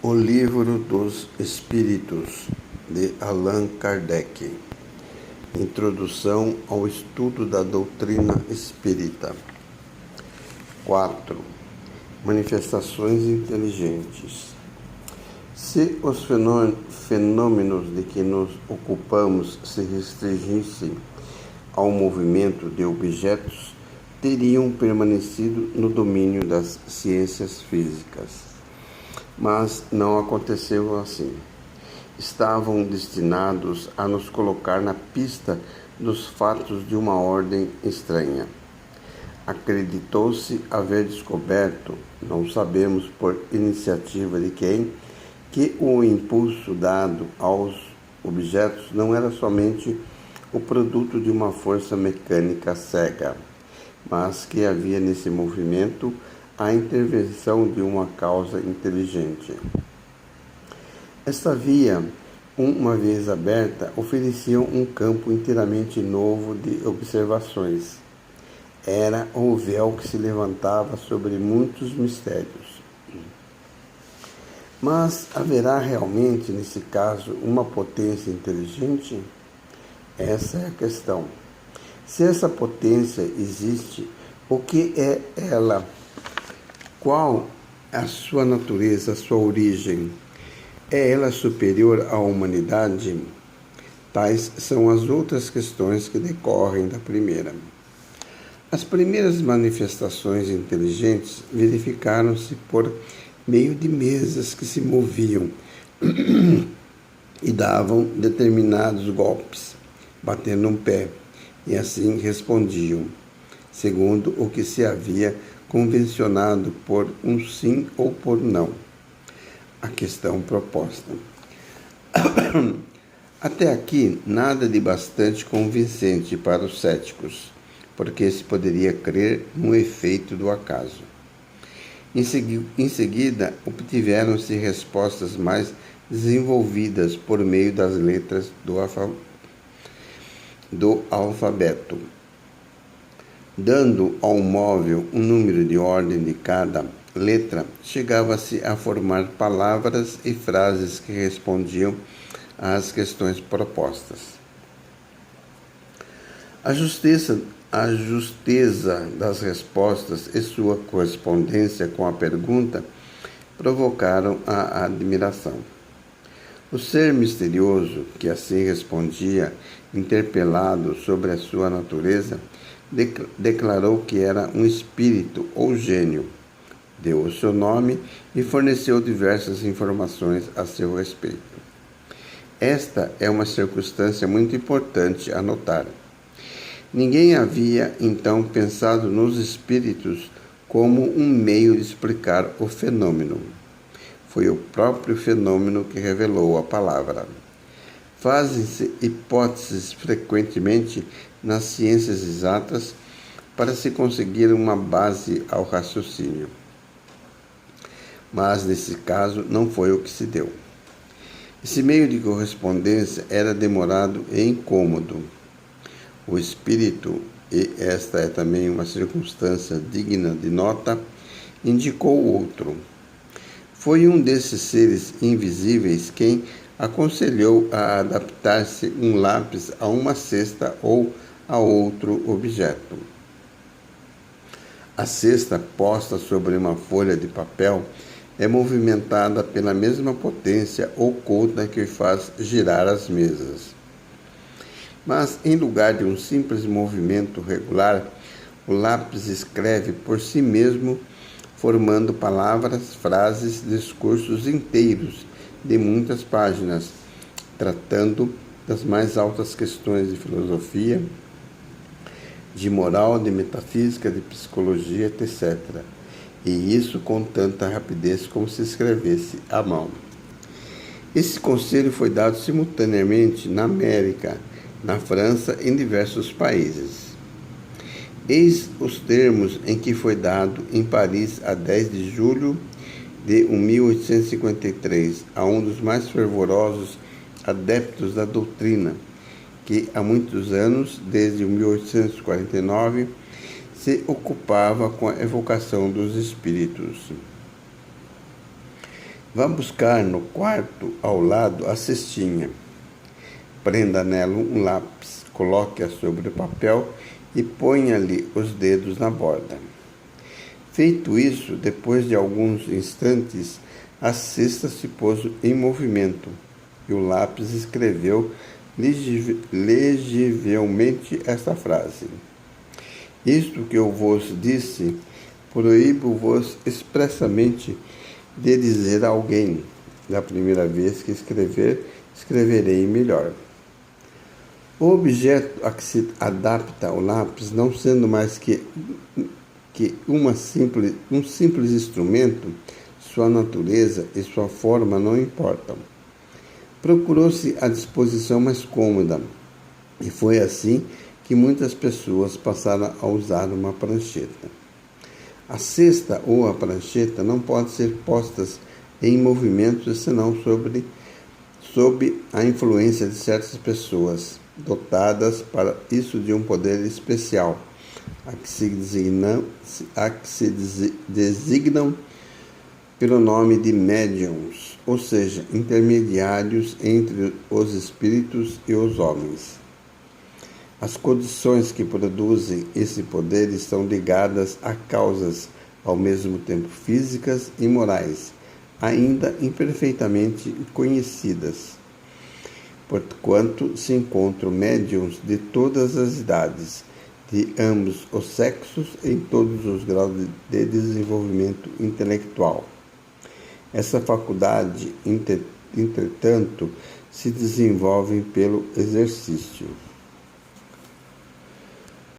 O Livro dos Espíritos, de Allan Kardec. Introdução ao estudo da doutrina espírita. 4. Manifestações inteligentes. Se os fenômenos de que nos ocupamos se restringissem ao movimento de objetos, teriam permanecido no domínio das ciências físicas. Mas não aconteceu assim. Estavam destinados a nos colocar na pista dos fatos de uma ordem estranha. Acreditou-se haver descoberto, não sabemos por iniciativa de quem, que o impulso dado aos objetos não era somente o produto de uma força mecânica cega, mas que havia nesse movimento a intervenção de uma causa inteligente. Esta via, uma vez aberta, oferecia um campo inteiramente novo de observações. Era o véu que se levantava sobre muitos mistérios. Mas haverá realmente, nesse caso, uma potência inteligente? Essa é a questão. Se essa potência existe, o que é ela? Qual a sua natureza, a sua origem? É ela superior à humanidade? Tais são as outras questões que decorrem da primeira. As primeiras manifestações inteligentes verificaram-se por meio de mesas que se moviam e davam determinados golpes, batendo um pé, e assim respondiam, segundo o que se havia convencionado por um sim ou por não. A questão proposta. Até aqui, nada de bastante convincente para os céticos, porque se poderia crer no efeito do acaso. Em seguida, obtiveram-se respostas mais desenvolvidas por meio das letras do alfabeto. Dando ao móvel um número de ordem de cada letra, chegava-se a formar palavras e frases que respondiam às questões propostas. A justeza das respostas e sua correspondência com a pergunta provocaram a admiração. O ser misterioso, que assim respondia, interpelado sobre a sua natureza, declarou que era um espírito ou gênio, deu o seu nome e forneceu diversas informações a seu respeito. Esta é uma circunstância muito importante a notar. Ninguém havia, então, pensado nos espíritos como um meio de explicar o fenômeno. Foi o próprio fenômeno que revelou a palavra. Fazem-se hipóteses frequentemente nas ciências exatas para se conseguir uma base ao raciocínio. Mas, nesse caso, não foi o que se deu. Esse meio de correspondência era demorado e incômodo. O espírito, e esta é também uma circunstância digna de nota, indicou outro. Foi um desses seres invisíveis quem aconselhou a adaptar-se um lápis a uma cesta ou a outro objeto. A cesta, posta sobre uma folha de papel, é movimentada pela mesma potência oculta que faz girar as mesas. Mas, em lugar de um simples movimento regular, o lápis escreve por si mesmo, formando palavras, frases, discursos inteiros de muitas páginas, tratando das mais altas questões de filosofia, de moral, de metafísica, de psicologia, etc. E isso com tanta rapidez como se escrevesse à mão. Esse conselho foi dado simultaneamente na América, na França e em diversos países. Eis os termos em que foi dado em Paris a 10 de julho de 1853 a um dos mais fervorosos adeptos da doutrina, que há muitos anos, desde 1849, se ocupava com a evocação dos espíritos. Vá buscar no quarto ao lado a cestinha. Prenda nela um lápis, coloque-a sobre o papel e ponha-lhe os dedos na borda. Feito isso, depois de alguns instantes, a cesta se pôs em movimento e o lápis escreveu legivelmente esta frase: Isto que eu vos disse, proíbo-vos expressamente de dizer a alguém. Da primeira vez que escreverei melhor. O objeto a que se adapta o lápis, não sendo mais que um simples instrumento, sua natureza e sua forma não importam. Procurou-se a disposição mais cômoda, e foi assim que muitas pessoas passaram a usar uma prancheta. A cesta ou a prancheta não podem ser postas em movimento senão sob a influência de certas pessoas, dotadas para isso de um poder especial, a que se designam pelo nome de médiuns, ou seja, intermediários entre os espíritos e os homens. As condições que produzem esse poder estão ligadas a causas ao mesmo tempo físicas e morais, ainda imperfeitamente conhecidas, porquanto se encontram médiuns de todas as idades, de ambos os sexos, em todos os graus de desenvolvimento intelectual. Essa faculdade, entretanto, se desenvolve pelo exercício.